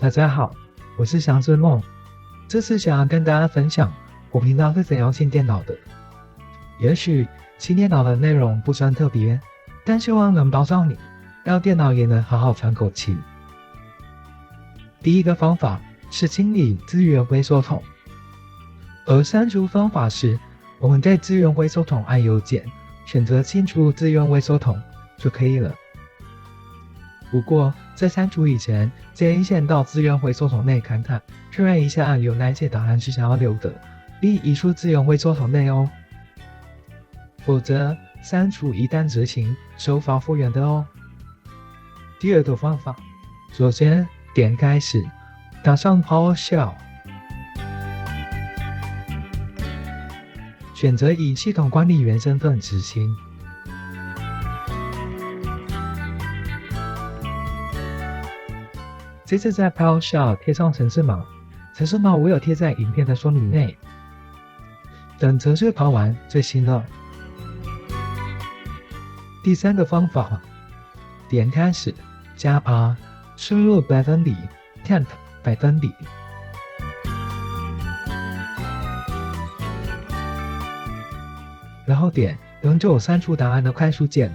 大家好，我是祥之梦，这次想要跟大家分享我频道是怎样清电脑的。也许清电脑的内容不算特别，但希望能帮上你，让电脑也能好好喘口气。第一个方法是清理资源回收桶，而删除方法是我们在资源回收桶按右键，选择清除资源回收桶就可以了。不过在删除以前，建议先到资源回收桶内看看，确认一下有哪些档案是想要留的，并移出资源回收桶内哦。否则删除一旦执行是无法复原的哦。第二个方法，首先点开始，打上 PowerShell， 选择以系统管理员身份执行。接着在 PowerShell 贴上程式码，程式码我有贴在影片的说明内。等程式跑完就行了。第三个方法，点开始，加 R， 输入%， temp %，然后点永久删除档案的快速键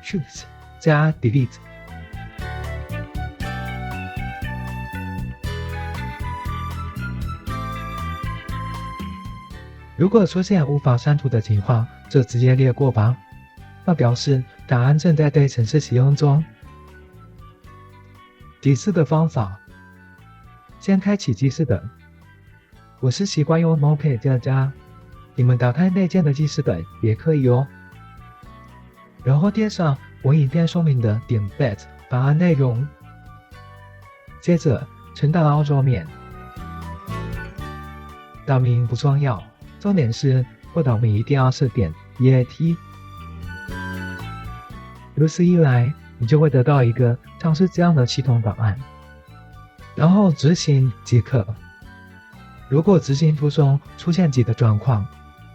Shift 加 Delete。如果出现无法删除的情况，就直接略过吧，那表示档案正在对程式使用中。第四个方法，先开启记事本，我是习惯用 Notepad 加，你们打开内建的记事本也可以哦。然后贴上我影片说明的点 bat 档案内容，接着存档到桌面，档名不重要。重点是副档名一定要设点 EAT， 如此一来，你就会得到一个像是这样的系统档案，然后执行即可。如果执行途中出现几个状况，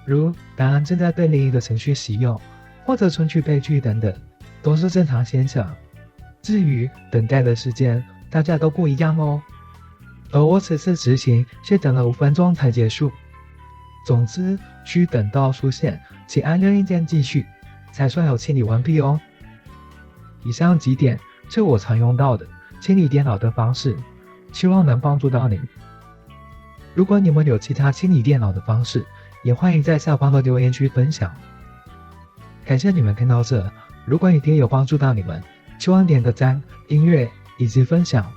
如档案正在被另一个程序使用，或者存取悲剧等等，都是正常现象。至于等待的时间，大家都不一样哦。而我此次执行是等了5分钟才结束。总之，需等到出现请按任意键继续，才算有清理完毕哦。以上几点是我常用到的清理电脑的方式，希望能帮助到你。如果你们有其他清理电脑的方式，也欢迎在下方的留言区分享。感谢你们看到这，如果影片有帮助到你们，希望点个赞、订阅以及分享。